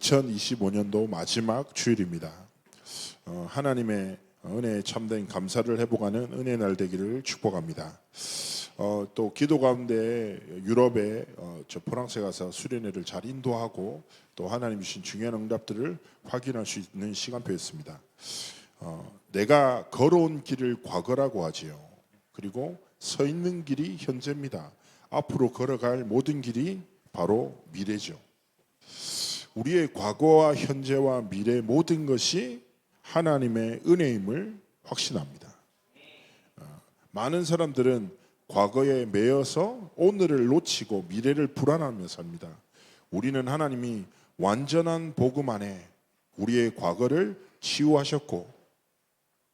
2025년도 마지막 주일입니다. 하나님의 은혜에 참된 감사를 회복하는 은혜의 날 되기를 축복합니다. 또 기도 가운데 유럽에 저 프랑스에 가서 수련회를 잘 인도하고 또 하나님 주신 중요한 응답들을 확인할 수 있는 시간표였습니다. 내가 걸어온 길을 과거라고 하지요. 그리고 서 있는 길이 현재입니다. 앞으로 걸어갈 모든 길이 바로 미래죠. 우리의 과거와 현재와 미래 모든 것이 하나님의 은혜임을 확신합니다. 많은 사람들은 과거에 매여서 오늘을 놓치고 미래를 불안하며 삽니다. 우리는 하나님이 완전한 복음 안에 우리의 과거를 치유하셨고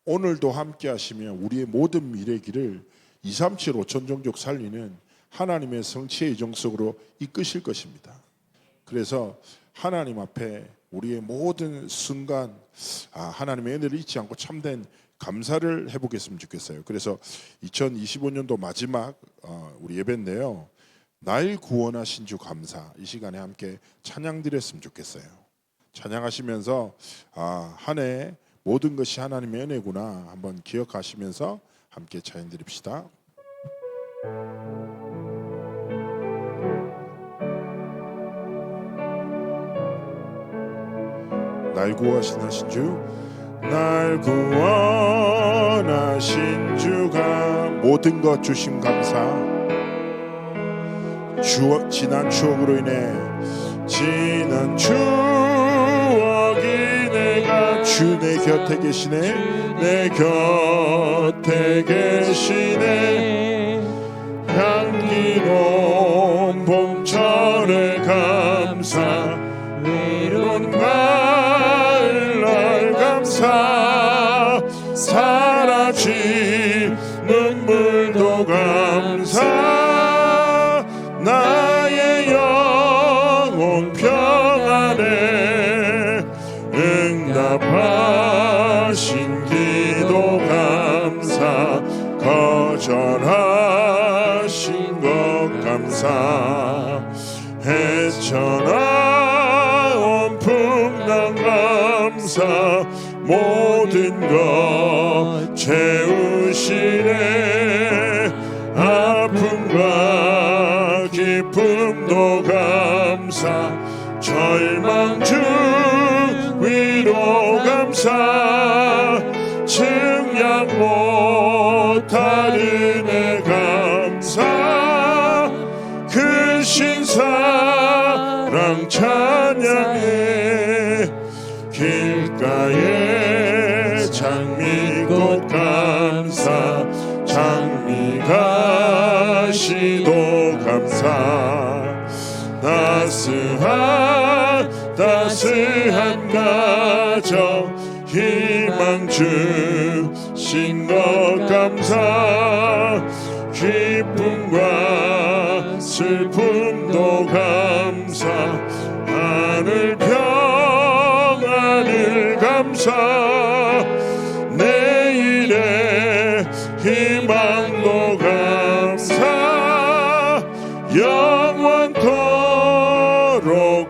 오늘도 함께 하시며 우리의 모든 미래 길을 237 5천 종족 살리는 하나님의 성취의 이정 속으로 이끄실 것입니다. 그래서 하나님 앞에 우리의 모든 순간 하나님의 은혜를 잊지 않고 참된 감사를 해보겠으면 좋겠어요. 그래서 2025년도 마지막 우리 예배인데요, 날 구원하신 주 감사, 이 시간에 함께 찬양 드렸으면 좋겠어요. 찬양하시면서 한 해 모든 것이 하나님의 은혜구나 한번 기억하시면서 함께 찬양 드립시다. 날 구원하신 주, 날 구원하신 주가 모든 것 주심 감사. 지난 추억으로 인해 지난 추억이 내가 주 내 곁에 계시네, 내 곁에 계시네. 향기로운 봄철의 감사, 외로운 가을날 감사, 사라진 눈물도 감사. 나의 영혼 평안에 응답하신 기도 감사, 거절하신 것 감사. 헤쳐나온 풍랑 감사, 모든 것 채우시네. 아픔과 기쁨도 감사, 절망 중 위로 감사. 증량 못할 은혜 감사. 크신 사랑 찬양해. 길가에 장미꽃 감사, 장미가 시도 감사. 따스한 가정 희망 주신 것 감사. 기쁨과 슬픔도 감사. 하늘 평안을 감사. 내일의 희망도 감사. 영원토록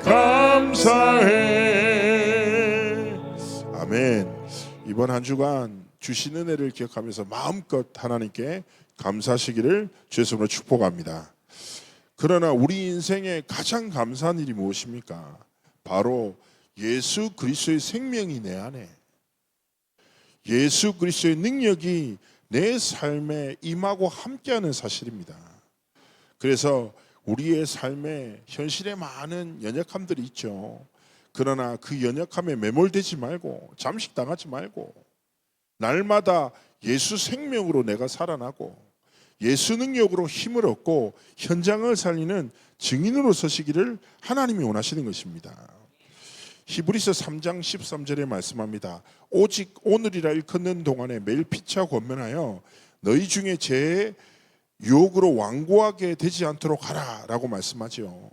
감사해. 아멘. 이번 한 주간 주신 은혜를 기억하면서 마음껏 하나님께 감사하시기를 주의 이름으로 축복합니다. 그러나 우리 인생에 가장 감사한 일이 무엇입니까? 바로 예수 그리스도의 생명이 내 안에, 예수 그리스도의 능력이 내 삶에 임하고 함께하는 사실입니다. 그래서 우리의 삶에 현실에 많은 연약함들이 있죠. 그러나 그 연약함에 매몰되지 말고 잠식당하지 말고 날마다 예수 생명으로 내가 살아나고 예수 능력으로 힘을 얻고 현장을 살리는 증인으로 서시기를 하나님이 원하시는 것입니다. 히브리서 3장 13절에 말씀합니다. 오직 오늘이라 일컫는 동안에 매일 피차 권면하여 너희 중에 죄의 유혹으로 완고하게 되지 않도록 하라 라고 말씀하죠.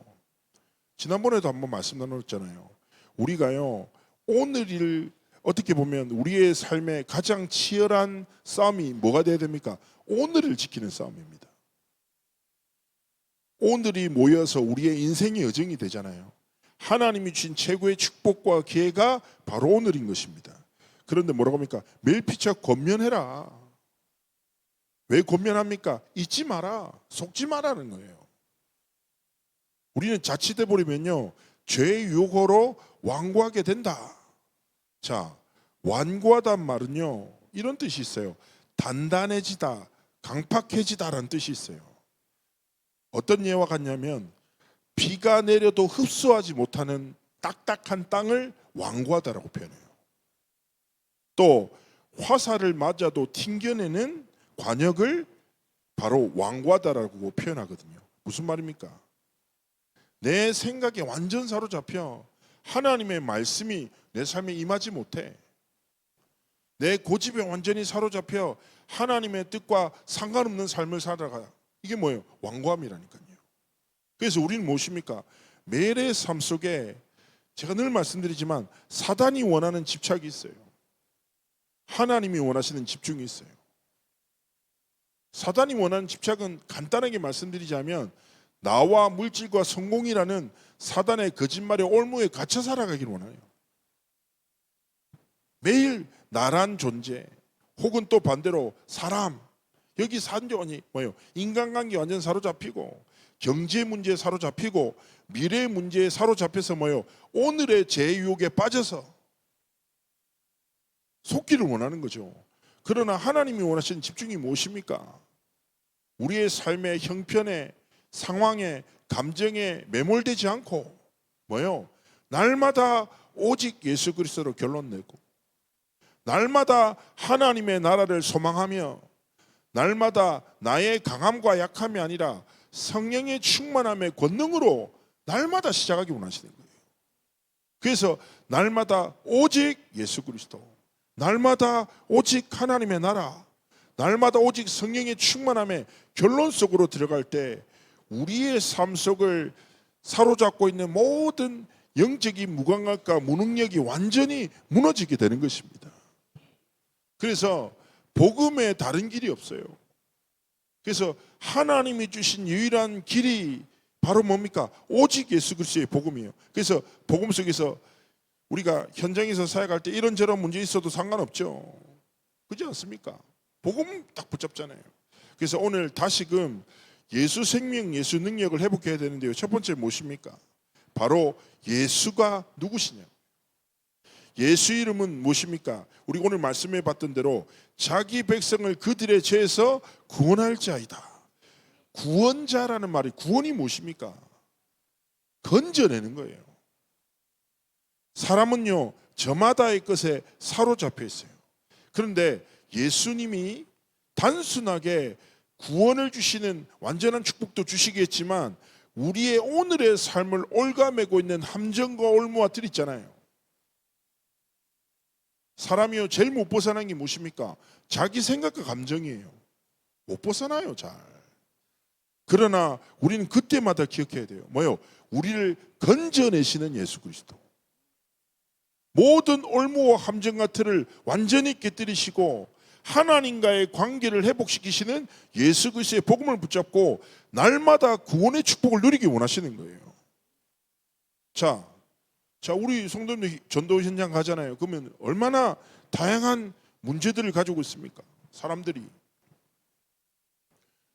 지난번에도 한번 말씀 나눴잖아요. 우리가요, 오늘을 어떻게 보면 우리의 삶의 가장 치열한 싸움이 뭐가 돼야 됩니까? 오늘을 지키는 싸움입니다. 오늘이 모여서 우리의 인생의 여정이 되잖아요. 하나님이 주신 최고의 축복과 기회가 바로 오늘인 것입니다. 그런데 뭐라고 합니까? 매일 피차 권면해라. 왜 권면합니까? 잊지 마라. 속지 마라는 거예요. 우리는 자칫해 버리면요, 죄의 유혹으로 완고하게 된다. 자, 완고하단 말은요, 이런 뜻이 있어요. 단단해지다, 강팍해지다라는 뜻이 있어요. 어떤 예와 같냐면 비가 내려도 흡수하지 못하는 딱딱한 땅을 완고하다라고 표현해요. 또 화살을 맞아도 튕겨내는 관역을 바로 완고하다라고 표현하거든요. 무슨 말입니까? 내 생각에 완전 사로잡혀 하나님의 말씀이 내 삶에 임하지 못해. 내 고집에 완전히 사로잡혀 하나님의 뜻과 상관없는 삶을 살아가. 이게 뭐예요? 완고함이라니까요. 그래서 우리는 무엇입니까? 매일의 삶 속에 제가 늘 말씀드리지만 사단이 원하는 집착이 있어요. 하나님이 원하시는 집중이 있어요. 사단이 원하는 집착은 간단하게 말씀드리자면 나와 물질과 성공이라는 사단의 거짓말의 올무에 갇혀 살아가기를 원해요. 매일 나란 존재 혹은 또 반대로 사람, 여기 산전이 뭐예요? 인간관계 완전 사로잡히고 경제 문제에 사로잡히고 미래 문제에 사로잡혀서 뭐예요? 오늘의 제 유혹에 빠져서 속기를 원하는 거죠. 그러나 하나님이 원하시는 집중이 무엇입니까? 우리의 삶의 형편에, 상황에, 감정에 매몰되지 않고 뭐예요? 날마다 오직 예수 그리스도로 결론 내고 날마다 하나님의 나라를 소망하며 날마다 나의 강함과 약함이 아니라 성령의 충만함의 권능으로 날마다 시작하기 원하시는 거예요. 그래서 날마다 오직 예수 그리스도, 날마다 오직 하나님의 나라, 날마다 오직 성령의 충만함의 결론 속으로 들어갈 때 우리의 삶 속을 사로잡고 있는 모든 영적인 무감각과 무능력이 완전히 무너지게 되는 것입니다. 그래서 복음에 다른 길이 없어요. 그래서 하나님이 주신 유일한 길이 바로 뭡니까? 오직 예수 그리스도의 복음이에요. 그래서 복음 속에서 우리가 현장에서 사역할 때 이런저런 문제 있어도 상관없죠. 그렇지 않습니까? 복음 딱 붙잡잖아요. 그래서 오늘 다시금 예수 생명, 예수 능력을 회복해야 되는데요. 첫 번째 무엇입니까? 바로 예수가 누구시냐? 예수 이름은 무엇입니까? 우리 오늘 말씀해 봤던 대로 자기 백성을 그들의 죄에서 구원할 자이다. 구원자라는 말이 구원이 무엇입니까? 건져내는 거예요. 사람은요 저마다의 것에 사로잡혀 있어요. 그런데 예수님이 단순하게 구원을 주시는 완전한 축복도 주시겠지만 우리의 오늘의 삶을 옭아매고 있는 함정과 올무와 틀 있잖아요. 사람이요 제일 못 벗어나는 게 무엇입니까? 자기 생각과 감정이에요. 못 벗어나요 잘. 그러나 우리는 그때마다 기억해야 돼요. 뭐요? 우리를 건져내시는 예수 그리스도. 모든 올무와 함정과 틀을 완전히 깨뜨리시고 하나님과의 관계를 회복시키시는 예수 그리스도의 복음을 붙잡고 날마다 구원의 축복을 누리기 원하시는 거예요. 자, 우리 성도님들 전도 현장 가잖아요. 그러면 얼마나 다양한 문제들을 가지고 있습니까? 사람들이.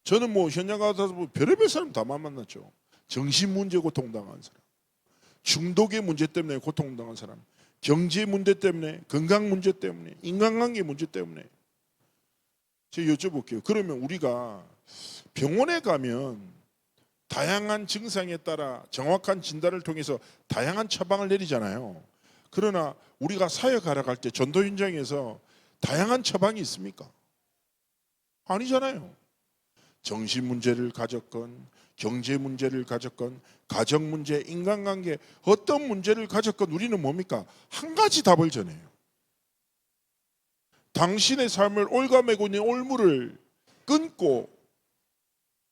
저는 뭐 현장 가서 별의별 사람 다 만났죠. 정신 문제 고통당한 사람, 중독의 문제 때문에 고통당한 사람, 경제 문제 때문에, 건강 문제 때문에, 인간관계 문제 때문에. 제가 여쭤볼게요. 그러면 우리가 병원에 가면 다양한 증상에 따라 정확한 진단을 통해서 다양한 처방을 내리잖아요. 그러나 우리가 사역하러 갈 때 전도 현장에서 다양한 처방이 있습니까? 아니잖아요. 정신 문제를 가졌건 경제 문제를 가졌건 가정 문제, 인간관계 어떤 문제를 가졌건 우리는 뭡니까? 한 가지 답을 전해요. 당신의 삶을 옭아매고 있는 올무를 끊고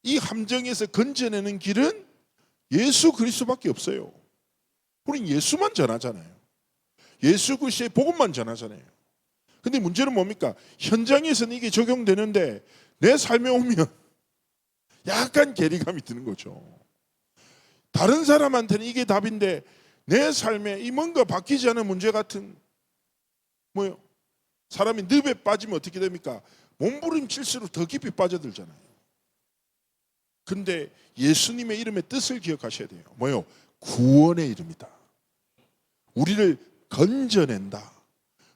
이 함정에서 건져내는 길은 예수 그리스도밖에 없어요. 우린 예수만 전하잖아요. 예수 그리스도의 복음만 전하잖아요. 근데 문제는 뭡니까? 현장에서는 이게 적용되는데 내 삶에 오면 약간 괴리감이 드는 거죠. 다른 사람한테는 이게 답인데 내 삶에 이 뭔가 바뀌지 않은 문제 같은 뭐요? 사람이 늪에 빠지면 어떻게 됩니까? 몸부림칠수록 더 깊이 빠져들잖아요. 근데 예수님의 이름의 뜻을 기억하셔야 돼요. 뭐요? 구원의 이름이다. 우리를 건져낸다.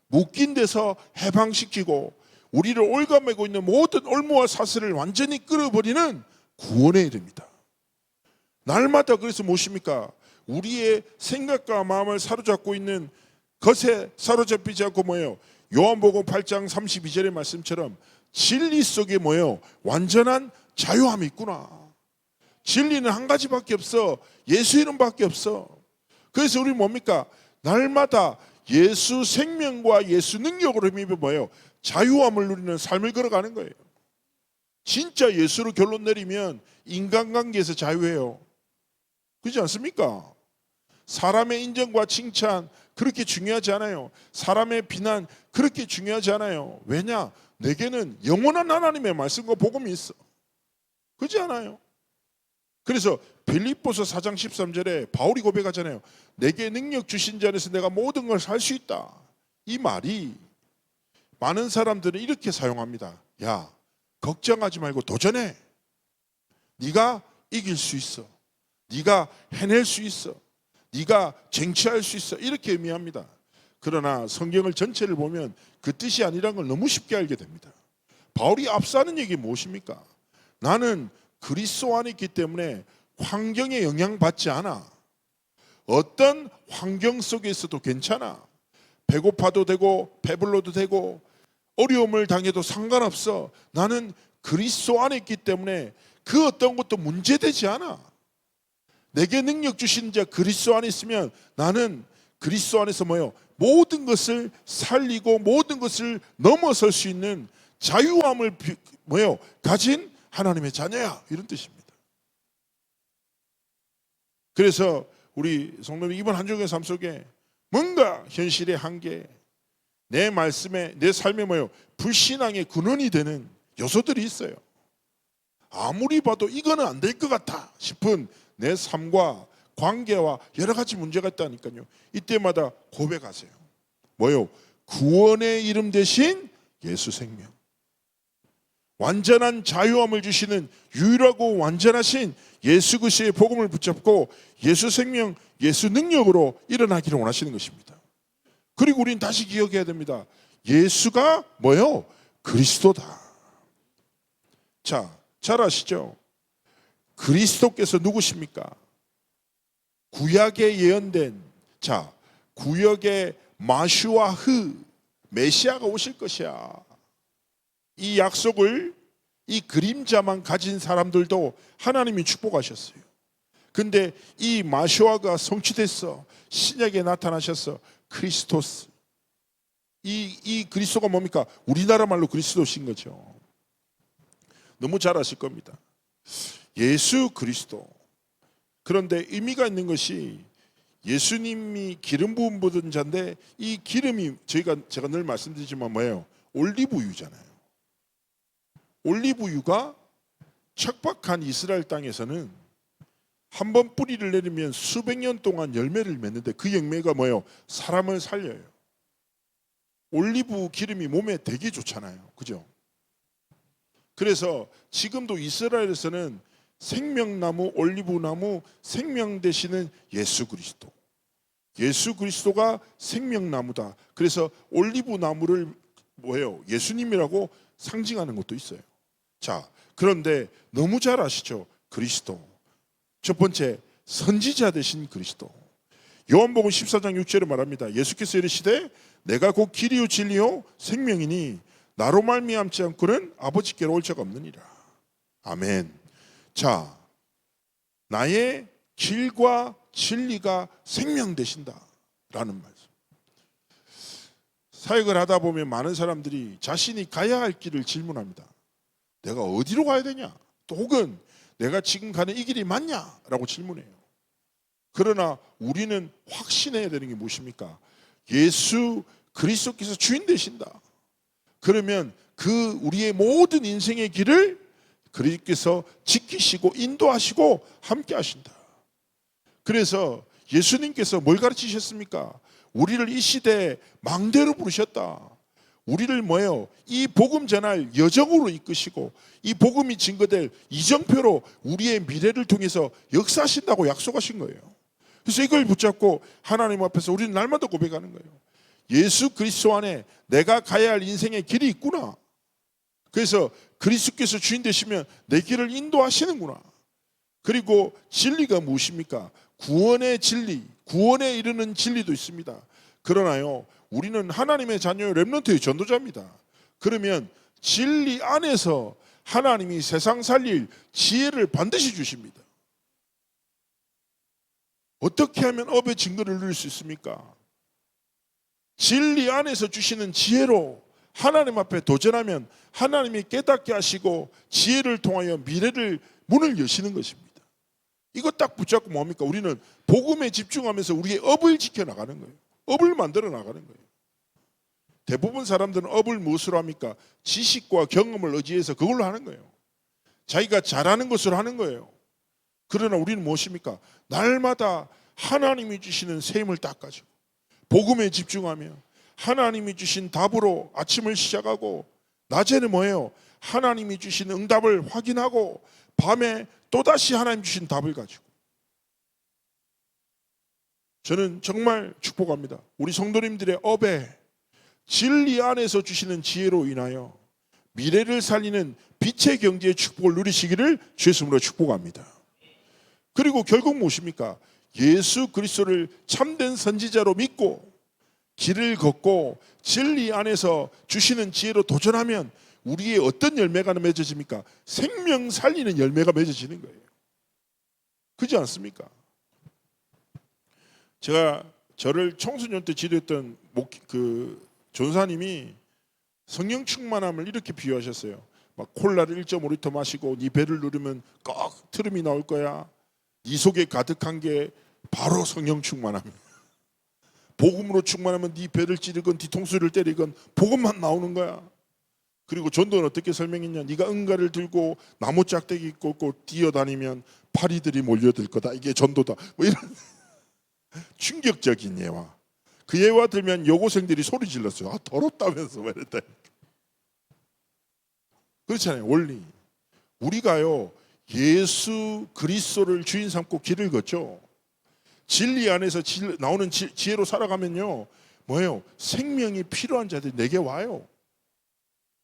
묶인 데서 해방시키고 우리를 올가매고 있는 모든 올무와 사슬을 완전히 끌어버리는 구원의 이름이다. 날마다 그래서 무엇입니까? 우리의 생각과 마음을 사로잡고 있는 것에 사로잡히지 않고 뭐예요? 요한복음 8장 32절의 말씀처럼 진리 속에 뭐예요? 완전한 자유함이 있구나. 진리는 한 가지밖에 없어. 예수 이름밖에 없어. 그래서 우리 뭡니까? 날마다 예수 생명과 예수 능력으로 힘입어 뭐예요? 자유함을 누리는 삶을 걸어가는 거예요. 진짜 예수로 결론 내리면 인간관계에서 자유해요. 그렇지 않습니까? 사람의 인정과 칭찬 그렇게 중요하지 않아요. 사람의 비난 그렇게 중요하지 않아요. 왜냐? 내게는 영원한 하나님의 말씀과 복음이 있어. 그렇지 않아요? 그래서 빌립보서 4장 13절에 바울이 고백하잖아요. 내게 능력 주신 자 안에서 내가 모든 걸 살 수 있다. 이 말이 많은 사람들은 이렇게 사용합니다. 야, 걱정하지 말고 도전해. 네가 이길 수 있어. 네가 해낼 수 있어. 네가 쟁취할 수 있어. 이렇게 의미합니다. 그러나 성경을 전체를 보면 그 뜻이 아니라는 걸 너무 쉽게 알게 됩니다. 바울이 앞서 하는 얘기 무엇입니까? 나는 그리스도 안에 있기 때문에 환경에 영향받지 않아. 어떤 환경 속에서도 괜찮아. 배고파도 되고 배불러도 되고 어려움을 당해도 상관없어. 나는 그리스도 안에 있기 때문에 그 어떤 것도 문제되지 않아. 내게 능력 주신 자 그리스도 안에 있으면 나는 그리스도 안에서 뭐요? 모든 것을 살리고 모든 것을 넘어설 수 있는 자유함을 뭐요? 가진 하나님의 자녀야. 이런 뜻입니다. 그래서 우리 성도님 이번 한 주의 삶 속에 뭔가 현실의 한계, 내 말씀에 내 삶에 뭐요? 불신앙의 근원이 되는 요소들이 있어요. 아무리 봐도 이거는 안 될 것 같아 싶은 내 삶과 관계와 여러 가지 문제가 있다니까요. 이때마다 고백하세요. 뭐요? 구원의 이름 대신 예수 생명. 완전한 자유함을 주시는 유일하고 완전하신 예수 그리스도의 복음을 붙잡고 예수 생명, 예수 능력으로 일어나기를 원하시는 것입니다. 그리고 우리는 다시 기억해야 됩니다. 예수가 뭐요? 그리스도다. 자, 잘 아시죠? 그리스도께서 누구십니까? 구약에 예언된 구약의 마슈아 흐 메시아가 오실 것이야. 이 약속을 이 그림자만 가진 사람들도 하나님이 축복하셨어요. 근데 이 마슈아가 성취됐어. 신약에 나타나셨어. 크리스토스. 이 그리스도가 뭡니까? 우리나라 말로 그리스도신 거죠. 너무 잘 아실 겁니다. 예수 그리스도. 그런데 의미가 있는 것이 예수님이 기름 부음 받은 자인데 이 기름이 제가 늘 말씀드리지만 뭐예요? 올리브유잖아요. 올리브유가 척박한 이스라엘 땅에서는 한 번 뿌리를 내리면 수백 년 동안 열매를 맺는데 그 열매가 뭐예요? 사람을 살려요. 올리브 기름이 몸에 되게 좋잖아요. 그죠? 그래서 지금도 이스라엘에서는 생명나무, 올리브나무, 생명 되시는 예수 그리스도. 예수 그리스도가 생명나무다. 그래서 올리브나무를 뭐예요? 예수님이라고 상징하는 것도 있어요. 자, 그런데 너무 잘 아시죠? 그리스도. 첫 번째, 선지자 되신 그리스도. 요한복음 14장 6절에 말합니다. 예수께서 이르시되 내가 곧 길이요 진리요 생명이니 나로 말미암지 않고는 아버지께로 올 자가 없느니라. 아멘. 자, 나의 길과 진리가 생명 되신다라는 말씀. 사역을 하다 보면 많은 사람들이 자신이 가야 할 길을 질문합니다. 내가 어디로 가야 되냐? 또 혹은 내가 지금 가는 이 길이 맞냐? 라고 질문해요. 그러나 우리는 확신해야 되는 게 무엇입니까? 예수 그리스도께서 주인 되신다. 그러면 그 우리의 모든 인생의 길을 그리스도께서 지키시고 인도하시고 함께 하신다. 그래서 예수님께서 뭘 가르치셨습니까? 우리를 이 시대에 망대로 부르셨다. 우리를 뭐예요? 이 복음 전할 여정으로 이끄시고 이 복음이 증거될 이정표로 우리의 미래를 통해서 역사하신다고 약속하신 거예요. 그래서 이걸 붙잡고 하나님 앞에서 우리는 날마다 고백하는 거예요. 예수 그리스도 안에 내가 가야 할 인생의 길이 있구나. 그래서 그리스도께서 주인 되시면 내 길을 인도하시는구나. 그리고 진리가 무엇입니까? 구원의 진리, 구원에 이르는 진리도 있습니다. 그러나요, 우리는 하나님의 자녀의 렘넌트의 전도자입니다. 그러면 진리 안에서 하나님이 세상 살릴 지혜를 반드시 주십니다. 어떻게 하면 업의 증거를 누릴 수 있습니까? 진리 안에서 주시는 지혜로 하나님 앞에 도전하면 하나님이 깨닫게 하시고 지혜를 통하여 미래를 문을 여시는 것입니다. 이거 딱 붙잡고 뭡니까? 우리는 복음에 집중하면서 우리의 업을 지켜나가는 거예요. 업을 만들어 나가는 거예요. 대부분 사람들은 업을 무엇으로 합니까? 지식과 경험을 의지해서 그걸로 하는 거예요. 자기가 잘하는 것으로 하는 거예요. 그러나 우리는 무엇입니까? 날마다 하나님이 주시는 셈을 딱 가지고 복음에 집중하며 하나님이 주신 답으로 아침을 시작하고 낮에는 뭐예요? 하나님이 주신 응답을 확인하고 밤에 또다시 하나님 주신 답을 가지고 저는 정말 축복합니다. 우리 성도님들의 업에 진리 안에서 주시는 지혜로 인하여 미래를 살리는 빛의 경제의 축복을 누리시기를 주의 이름으로 축복합니다. 그리고 결국 무엇입니까? 예수 그리스도를 참된 선지자로 믿고 길을 걷고 진리 안에서 주시는 지혜로 도전하면 우리의 어떤 열매가 맺어집니까? 생명 살리는 열매가 맺어지는 거예요. 그렇지 않습니까? 제가 저를 청소년 때 지도했던 전사님이 성령 충만함을 이렇게 비유하셨어요. 막 콜라를 1.5리터 마시고 네 배를 누르면 꼭 트름이 나올 거야. 네 속에 가득한 게 바로 성령 충만함이야. 복음으로 충만하면 네 배를 찌르건 뒤통수를 때리건 복음만 나오는 거야. 그리고 전도는 어떻게 설명했냐? 네가 응가를 들고 나무 짝대기 꽂고 뛰어다니면 파리들이 몰려들 거다. 이게 전도다. 뭐 이런 충격적인 예화. 그 예화 들면 여고생들이 소리 질렀어요. 아, 더럽다면서 왜 이랬다. 그렇잖아요. 원리. 우리가요 예수 그리스도를 주인 삼고 길을 걷죠. 진리 안에서 나오는 지혜로 살아가면요 뭐예요? 생명이 필요한 자들이 내게 와요.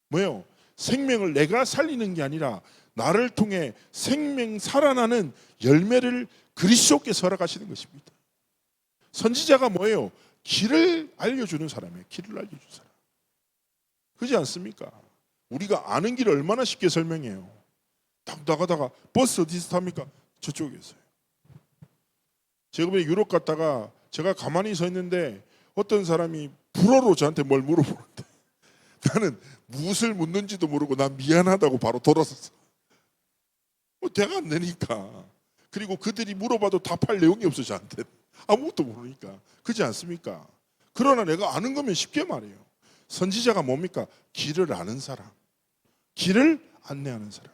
뭐예요? 생명을 내가 살리는 게 아니라 나를 통해 생명 살아나는 열매를 그리스도께서 허락하시는 것입니다. 선지자가 뭐예요? 길을 알려주는 사람이에요. 길을 알려주는 사람. 그렇지 않습니까? 우리가 아는 길을 얼마나 쉽게 설명해요. 딱 나가다가 버스 어디서 탑니까? 저쪽에 있어요. 제가 이번에 유럽 갔다가 제가 가만히 서 있는데 어떤 사람이 불어로 저한테 뭘 물어보는데 나는 무엇을 묻는지도 모르고 난 미안하다고 바로 돌아섰어. 대가 안 되니까. 그리고 그들이 물어봐도 답할 내용이 없어 저한테. 아무것도 모르니까. 그렇지 않습니까? 그러나 내가 아는 거면 쉽게 말해요. 선지자가 뭡니까? 길을 아는 사람. 길을 안내하는 사람.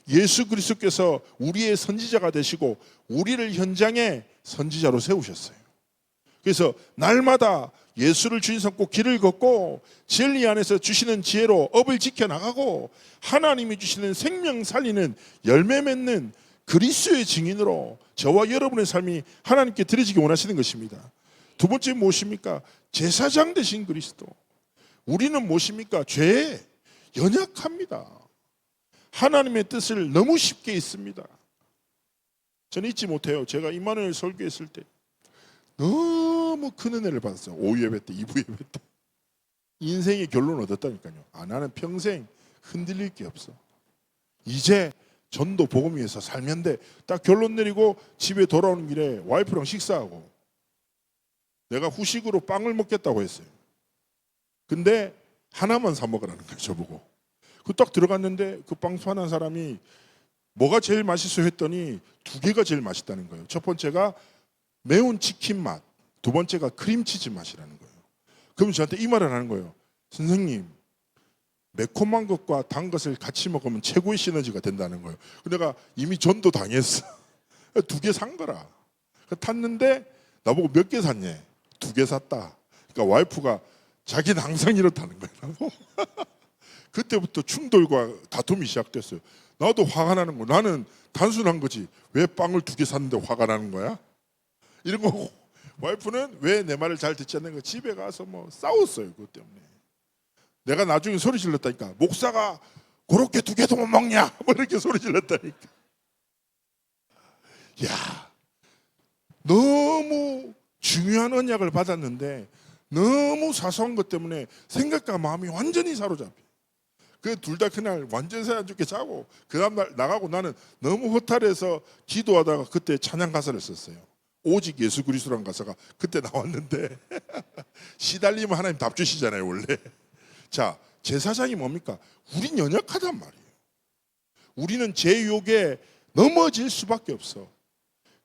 예수 그리스도께서 우리의 선지자가 되시고 우리를 현장에 선지자로 세우셨어요. 그래서 날마다 예수를 주인 삼고 길을 걷고 진리 안에서 주시는 지혜로 업을 지켜나가고 하나님이 주시는 생명 살리는 열매 맺는 그리스도의 증인으로 저와 여러분의 삶이 하나님께 드려지기 원하시는 것입니다. 두 번째 무엇입니까? 제사장 되신 그리스도. 우리는 무엇입니까? 죄에 연약합니다. 하나님의 뜻을 너무 쉽게 잊습니다. 저는 잊지 못해요. 제가 임마누엘 설교했을 때 너무 큰 은혜를 받았어요. 5예배 때, 2부예배 때. 인생의 결론을 얻었다니까요. 나는 평생 흔들릴 게 없어. 이제 전도 복음 위해서 살면 돼. 딱 결론 내리고 집에 돌아오는 길에 와이프랑 식사하고 내가 후식으로 빵을 먹겠다고 했어요. 근데 하나만 사 먹으라는 거예요. 저보고. 그 딱 들어갔는데 그 빵 사는 사람이 뭐가 제일 맛있어 했더니 두 개가 제일 맛있다는 거예요. 첫 번째가 매운 치킨 맛, 두 번째가 크림치즈 맛이라는 거예요. 그럼 저한테 이 말을 하는 거예요. 선생님, 매콤한 것과 단 것을 같이 먹으면 최고의 시너지가 된다는 거예요. 내가 이미 전도 당했어. 두 개 산 거라. 탔는데 나보고 몇 개 샀냐? 2개 샀다. 그러니까 와이프가 자기는 항상 이렇다는 거야. 그때부터 충돌과 다툼이 시작됐어요. 나도 화가 나는 거. 나는 단순한 거지. 왜 빵을 2개 샀는데 화가 나는 거야? 이런 거고. 와이프는 왜 내 말을 잘 듣지 않는 거. 집에 가서 뭐 싸웠어요. 그것 때문에. 내가 나중에 소리 질렀다니까. 목사가 그렇게 2개도 못 먹냐? 뭐 이렇게 소리 질렀다니까. 야, 너무 중요한 언약을 받았는데 너무 사소한 것 때문에 생각과 마음이 완전히 사로잡혀. 그 둘 다 그날 완전 새 안 좋게 자고 그 다음날 나가고 나는 너무 허탈해서 기도하다가 그때 찬양 가사를 썼어요. 오직 예수 그리스도란 가사가 그때 나왔는데 시달리면 하나님 답 주시잖아요 원래. 자, 제사장이 뭡니까? 우린 연약하단 말이에요. 우리는 제 유혹에 넘어질 수밖에 없어.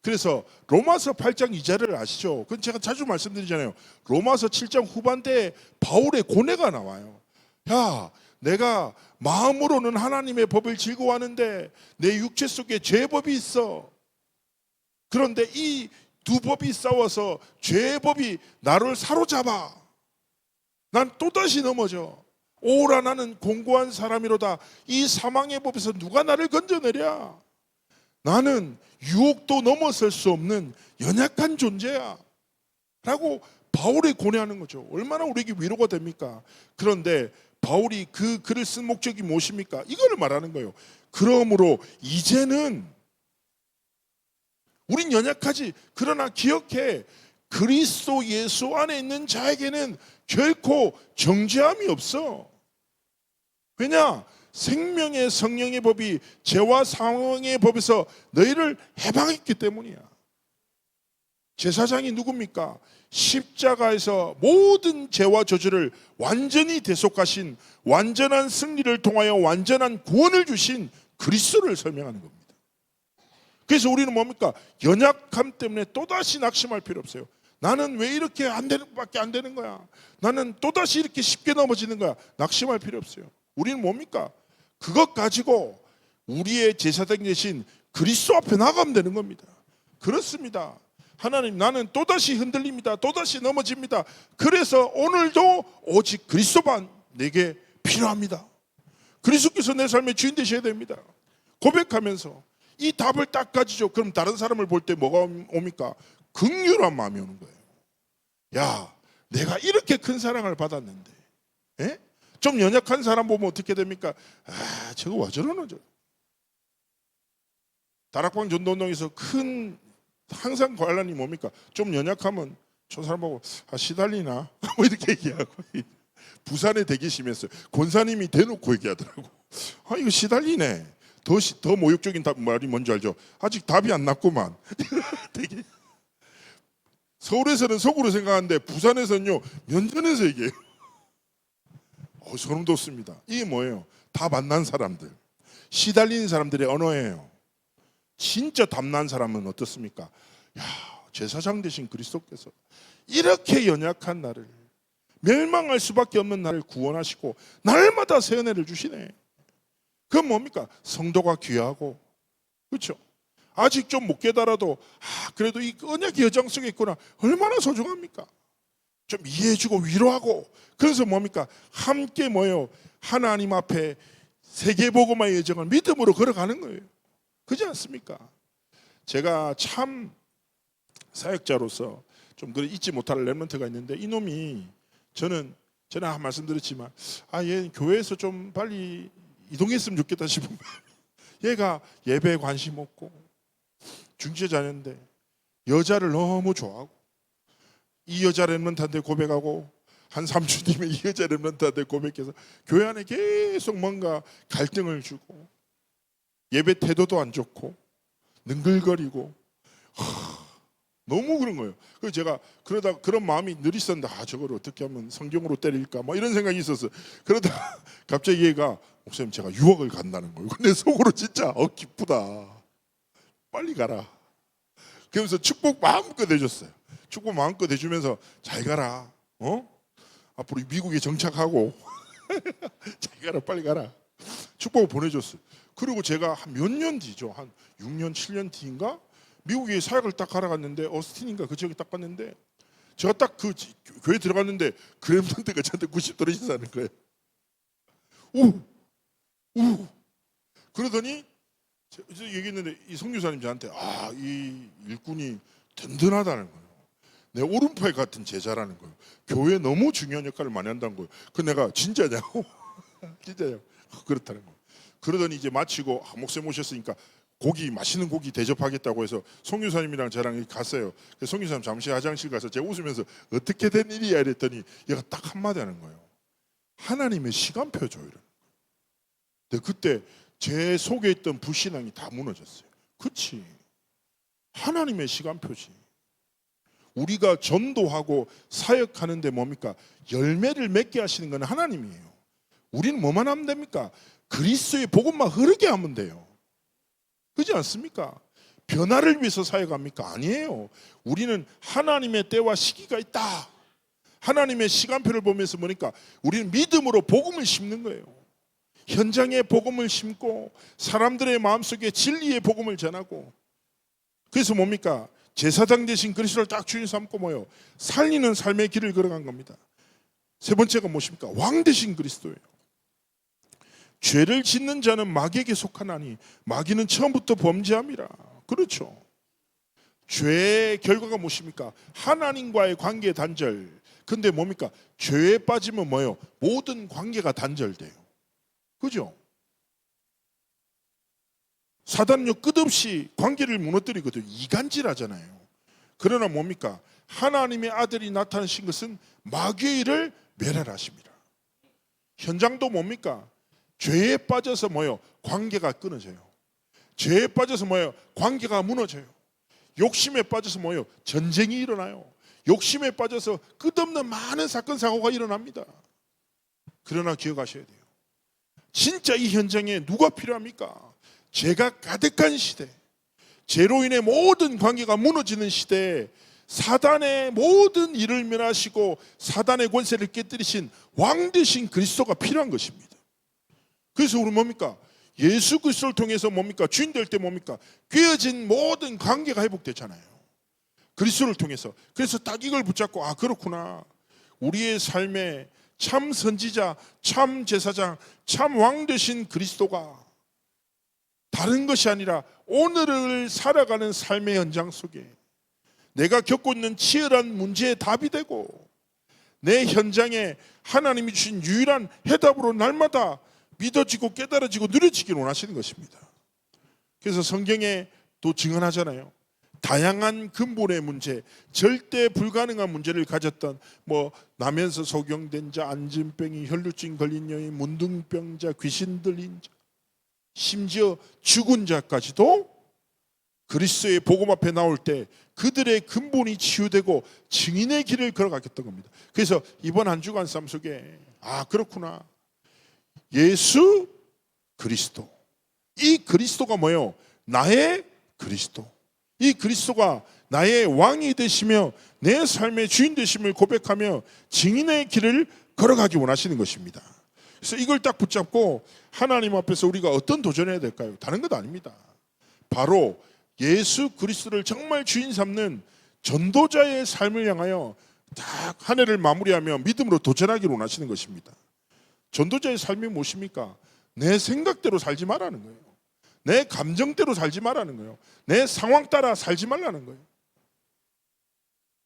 그래서 로마서 8장 2절을 아시죠? 그건 제가 자주 말씀드리잖아요. 로마서 7장 후반대에 바울의 고뇌가 나와요. 야, 내가 마음으로는 하나님의 법을 즐거워하는데 내 육체 속에 죄의 법이 있어. 그런데 이 두 법이 싸워서 죄의 법이 나를 사로잡아. 난 또다시 넘어져. 오라 나는 공고한 사람이로다. 이 사망의 법에서 누가 나를 건져내랴. 나는 유혹도 넘어설 수 없는 연약한 존재야 라고 바울이 고뇌하는 거죠. 얼마나 우리에게 위로가 됩니까? 그런데 바울이 그 글을 쓴 목적이 무엇입니까? 이거를 말하는 거예요. 그러므로 이제는 우린 연약하지. 그러나 기억해. 그리스도 예수 안에 있는 자에게는 결코 정죄함이 없어. 왜냐? 생명의 성령의 법이 죄와 사망의 법에서 너희를 해방했기 때문이야. 제사장이 누굽니까? 십자가에서 모든 죄와 저주를 완전히 대속하신 완전한 승리를 통하여 완전한 구원을 주신 그리스도를 설명하는 겁니다. 그래서 우리는 뭡니까? 연약함 때문에 또다시 낙심할 필요 없어요. 나는 왜 이렇게 안 되는 밖에 안 되는 거야? 나는 또다시 이렇게 쉽게 넘어지는 거야. 낙심할 필요 없어요. 우리는 뭡니까? 그것 가지고 우리의 제사장 대신 그리스도 앞에 나가면 되는 겁니다. 그렇습니다. 하나님, 나는 또다시 흔들립니다. 또다시 넘어집니다. 그래서 오늘도 오직 그리스도만 내게 필요합니다. 그리스도께서 내 삶의 주인 되셔야 됩니다. 고백하면서 이 답을 딱 가지죠. 그럼 다른 사람을 볼 때 뭐가 옵니까? 긍휼한 마음이 오는 거예요. 야, 내가 이렇게 큰 사랑을 받았는데, 에? 좀 연약한 사람 보면 어떻게 됩니까? 아, 저거 와 저러노 저. 다락방 전도운동에서 큰 항상 관란이 뭡니까? 좀 연약하면 저 사람 보고 아, 시달리나? 뭐 이렇게 얘기하고. 부산에 되게 심했어요. 권사님이 대놓고 얘기하더라고. 아, 이거 시달리네. 더 모욕적인 말이 뭔지 알죠? 아직 답이 안 났구만. 되게 서울에서는 속으로 생각하는데 부산에서는요 면전에서 얘기해요. 소름 돋습니다. 이게 뭐예요? 다 만난 사람들, 시달리는 사람들의 언어예요. 진짜 답난 사람은 어떻습니까? 야, 제사장 되신 그리스도께서 이렇게 연약한 나를, 멸망할 수밖에 없는 나를 구원하시고 날마다 새 은혜를 주시네. 그건 뭡니까? 성도가 귀하고, 그렇죠? 아직 좀 못 깨달아도 그래도 이 언약의 여정 속에 있구나. 얼마나 소중합니까? 좀 이해해주고 위로하고. 그래서 뭡니까? 함께 뭐예요? 하나님 앞에 세계복음화의 여정을 믿음으로 걸어가는 거예요. 그렇지 않습니까? 제가 참 사역자로서 좀 잊지 못할 렘넌트가 있는데, 이놈이 저는 한 말씀드렸지만 얘 교회에서 좀 빨리 이동했으면 좋겠다 싶은 얘가 예배에 관심 없고 중지자였는데 여자를 너무 좋아하고, 이 여자 렘넌트한테 고백하고 한 3주 뒤에 이 여자 렘넌트한테 고백해서 교회 안에 계속 뭔가 갈등을 주고 예배 태도도 안 좋고 능글거리고 너무 그런 거예요. 그래서 제가 그러다 그런 마음이 늘 있었는데 저걸 어떻게 하면 성경으로 때릴까 뭐 이런 생각이 있었어요. 그러다 갑자기 얘가 목사님 제가 유학을 간다는 거예요. 근데 속으로 진짜 기쁘다. 빨리 가라. 그러면서 축복 마음껏 해줬어요. 축복 마음껏 해주면서 잘 가라. 앞으로 미국에 정착하고 잘 가라 빨리 가라. 축복을 보내줬어요. 그리고 제가 한 몇 년 뒤죠. 한 6년 7년 뒤인가 미국에 사역을 딱 가러 갔는데 어스틴인가 그 지역에 딱 갔는데 제가 딱 그 교회 들어갔는데 그랩런트가 저한테 90도로 인사하는 거예요. 우! 우! 그러더니 저 얘기했는데 이 성교사님 저한테 이 일꾼이 든든하다는 거예요. 내 오른팔 같은 제자라는 거예요. 교회 너무 중요한 역할을 많이 한다는 거예요. 그 내가 진짜냐고? 진짜요? 그렇다는 거예요. 그러더니 이제 마치고 목사님 오셨으니까 고기 맛있는 고기 대접하겠다고 해서 송유사님이랑 저랑 갔어요. 송유사님 잠시 화장실 가서 제가 웃으면서 어떻게 된 일이야 이랬더니 얘가 딱 한마디 하는 거예요. 하나님의 시간표 줘요. 근데 그때 제 속에 있던 불신앙이 다 무너졌어요. 그치? 하나님의 시간표지. 우리가 전도하고 사역하는데 뭡니까? 열매를 맺게 하시는 건 하나님이에요. 우리는 뭐만 하면 됩니까? 그리스도의 복음만 흐르게 하면 돼요. 그렇지 않습니까? 변화를 위해서 사역합니까? 아니에요. 우리는 하나님의 때와 시기가 있다. 하나님의 시간표를 보면서 보니까 우리는 믿음으로 복음을 심는 거예요. 현장에 복음을 심고 사람들의 마음속에 진리의 복음을 전하고, 그래서 뭡니까? 제사장 대신 그리스도를 딱 주인 삼고 뭐요? 살리는 삶의 길을 걸어간 겁니다. 세 번째가 무엇입니까? 왕 대신 그리스도예요. 죄를 짓는 자는 마귀에게 속하나니 마귀는 처음부터 범죄함이라. 그렇죠. 죄의 결과가 무엇입니까? 하나님과의 관계 단절. 근데 뭡니까? 죄에 빠지면 뭐예요? 모든 관계가 단절돼요. 그죠? 사단은요 끝없이 관계를 무너뜨리거든요. 이간질하잖아요. 그러나 뭡니까? 하나님의 아들이 나타나신 것은 마귀의 일을 멸하십니다. 현장도 뭡니까? 죄에 빠져서 뭐예요? 관계가 끊어져요. 죄에 빠져서 뭐예요? 관계가 무너져요. 욕심에 빠져서 뭐예요? 전쟁이 일어나요. 욕심에 빠져서 끝없는 많은 사건 사고가 일어납니다. 그러나 기억하셔야 돼요. 진짜 이 현장에 누가 필요합니까? 죄가 가득한 시대, 죄로 인해 모든 관계가 무너지는 시대에 사단의 모든 일을 멸하시고 사단의 권세를 깨뜨리신 왕 되신 그리스도가 필요한 것입니다. 그래서 우리 뭡니까? 예수 그리스도를 통해서 뭡니까? 주인 될 때 뭡니까? 깨어진 모든 관계가 회복되잖아요. 그리스도를 통해서. 그래서 딱 이걸 붙잡고 그렇구나. 우리의 삶에 참 선지자, 참 제사장, 참 왕 되신 그리스도가 다른 것이 아니라 오늘을 살아가는 삶의 현장 속에 내가 겪고 있는 치열한 문제의 답이 되고 내 현장에 하나님이 주신 유일한 해답으로 날마다 믿어지고 깨달아지고 누려지기를 원하시는 것입니다. 그래서 성경에 또 증언하잖아요. 다양한 근본의 문제, 절대 불가능한 문제를 가졌던 나면서 소경된 자, 안진병이, 혈루증 걸린 여인, 문둥병자, 귀신 들린 자, 심지어 죽은 자까지도 그리스도의 복음 앞에 나올 때 그들의 근본이 치유되고 증인의 길을 걸어갔던 겁니다. 그래서 이번 한 주간 삶 속에 그렇구나. 예수 그리스도, 이 그리스도가 뭐예요? 나의 그리스도. 이 그리스도가 나의 왕이 되시며 내 삶의 주인 되심을 고백하며 증인의 길을 걸어가기 원하시는 것입니다. 그래서 이걸 딱 붙잡고 하나님 앞에서 우리가 어떤 도전해야 될까요? 다른 것 아닙니다. 바로 예수 그리스도를 정말 주인 삼는 전도자의 삶을 향하여 딱 한 해를 마무리하며 믿음으로 도전하기를 원하시는 것입니다. 전도자의 삶이 무엇입니까? 내 생각대로 살지 말라는 거예요. 내 감정대로 살지 말라는 거예요. 내 상황 따라 살지 말라는 거예요.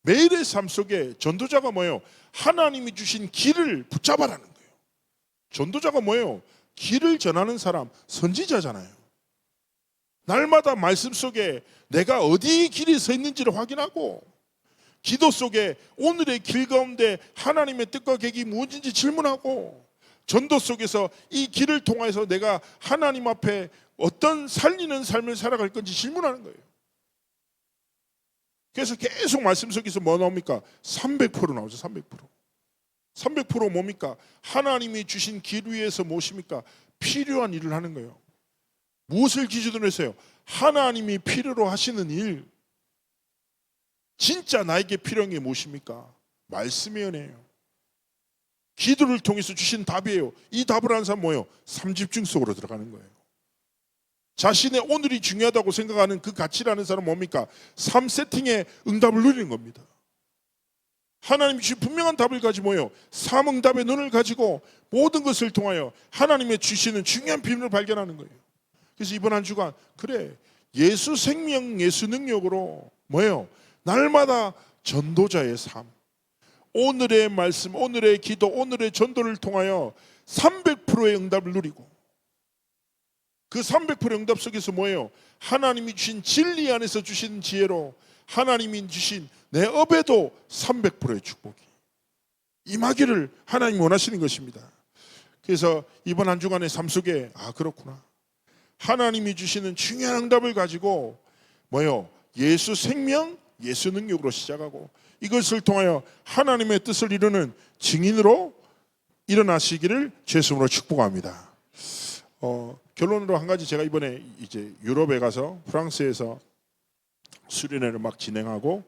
매일의 삶 속에 전도자가 뭐예요? 하나님이 주신 길을 붙잡아라는 거예요. 전도자가 뭐예요? 길을 전하는 사람, 선지자잖아요. 날마다 말씀 속에 내가 어디 길이 서 있는지를 확인하고 기도 속에 오늘의 길 가운데 하나님의 뜻과 계획이 무엇인지 질문하고 전도 속에서 이 길을 통해서 내가 하나님 앞에 어떤 살리는 삶을 살아갈 건지 질문하는 거예요. 그래서 계속 말씀 속에서 뭐 나옵니까? 300% 나오죠. 300%. 300% 뭡니까? 하나님이 주신 길 위에서 무엇입니까? 필요한 일을 하는 거예요. 무엇을 기준으로 해서요? 하나님이 필요로 하시는 일. 진짜 나에게 필요한 게 무엇입니까? 말씀의 은혜예요. 기도를 통해서 주신 답이에요. 이 답을 하는 사람 뭐예요? 삼집중 속으로 들어가는 거예요. 자신의 오늘이 중요하다고 생각하는 그 가치라는 사람은 뭡니까? 삶 세팅의 응답을 누리는 겁니다. 하나님이 주신 분명한 답을 가지고 뭐예요? 삶 응답의 눈을 가지고 모든 것을 통하여 하나님의 주시는 중요한 비밀을 발견하는 거예요. 그래서 이번 한 주간 그래, 예수 생명, 예수 능력으로 뭐예요? 날마다 전도자의 삶, 오늘의 말씀, 오늘의 기도, 오늘의 전도를 통하여 300%의 응답을 누리고, 그 300%의 응답 속에서 뭐예요? 하나님이 주신 진리 안에서 주신 지혜로 하나님이 주신 내 업에도 300%의 축복이 임하기를 하나님이 원하시는 것입니다. 그래서 이번 한 주간의 삶 속에 그렇구나, 하나님이 주시는 중요한 응답을 가지고 뭐예요? 예수 생명, 예수 능력으로 시작하고 이것을 통하여 하나님의 뜻을 이루는 증인으로 일어나시기를 주님으로 축복합니다. 결론으로 한 가지, 제가 이번에 이제 유럽에 가서 프랑스에서 수련회를 막 진행하고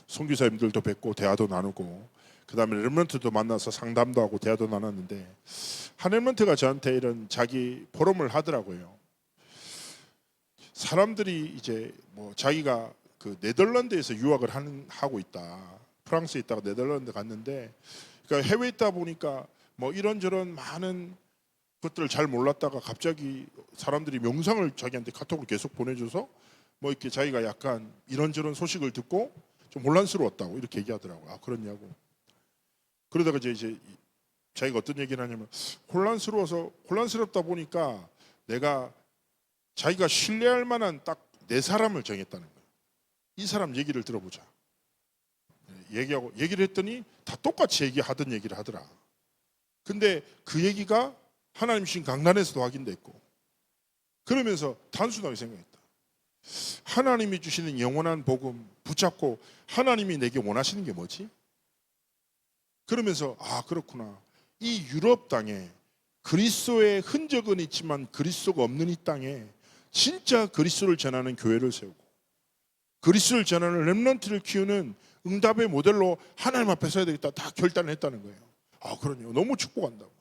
선교사님들도 뵙고 대화도 나누고 그다음에 렘넌트도 만나서 상담도 하고 대화도 나눴는데, 한 렘넌트가 저한테 이런 자기 포럼을 하더라고요. 사람들이 이제 뭐 자기가 그 네덜란드에서 유학을 하고 있다, 프랑스에 있다가 네덜란드 갔는데, 그러니까 해외에 있다 보니까 뭐 이런저런 많은 것들을 잘 몰랐다가 갑자기 사람들이 명상을 자기한테 카톡으로 계속 보내줘서 뭐 이렇게 자기가 약간 이런저런 소식을 듣고 좀 혼란스러웠다고 이렇게 얘기하더라고요. 그렇냐고. 그러다가 이제 자기가 어떤 얘기를 하냐면, 혼란스럽다 보니까 내가 자기가 신뢰할 만한 딱 4사람을 정했다는 거예요. 이 사람 얘기를 들어보자. 얘기를 했더니 다 똑같이 하던 얘기를 하더라. 근데 그 얘기가 하나님 주신 강단에서도 확인됐고, 그러면서 단순하게 생각했다. 하나님이 주시는 영원한 복음 붙잡고 하나님이 내게 원하시는 게 뭐지? 그러면서 그렇구나, 이 유럽 땅에 그리스도의 흔적은 있지만 그리스도가 없는 이 땅에 진짜 그리스도를 전하는 교회를 세우고 그리스도를 전하는 렘넌트를 키우는 응답의 모델로 하나님 앞에 서야 되겠다, 다 결단을 했다는 거예요. 그러네요. 너무 축복한다고.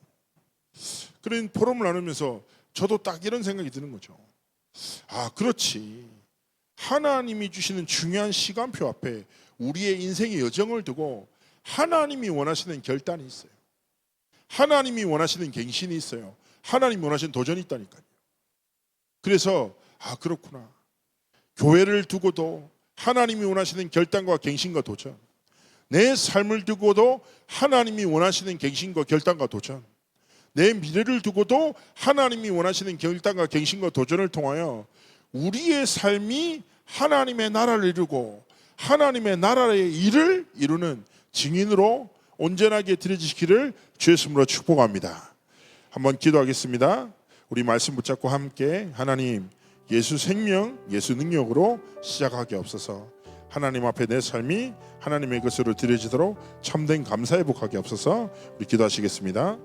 그런 포럼을 나누면서 저도 딱 이런 생각이 드는 거죠. 그렇지, 하나님이 주시는 중요한 시간표 앞에 우리의 인생의 여정을 두고 하나님이 원하시는 결단이 있어요. 하나님이 원하시는 갱신이 있어요. 하나님이 원하시는 도전이 있다니까요. 그래서 그렇구나, 교회를 두고도 하나님이 원하시는 결단과 갱신과 도전, 내 삶을 두고도 하나님이 원하시는 갱신과 결단과 도전, 내 미래를 두고도 하나님이 원하시는 결단과 갱신과 도전을 통하여 우리의 삶이 하나님의 나라를 이루고 하나님의 나라의 일을 이루는 증인으로 온전하게 드려지시기를 주의 이름으로 축복합니다. 한번 기도하겠습니다. 우리 말씀 붙잡고 함께, 하나님, 예수 생명, 예수 능력으로 시작하게 없어서 하나님 앞에 내 삶이 하나님의 것으로 드려지도록 참된 감사의 복하게 없어서 우리 기도하시겠습니다.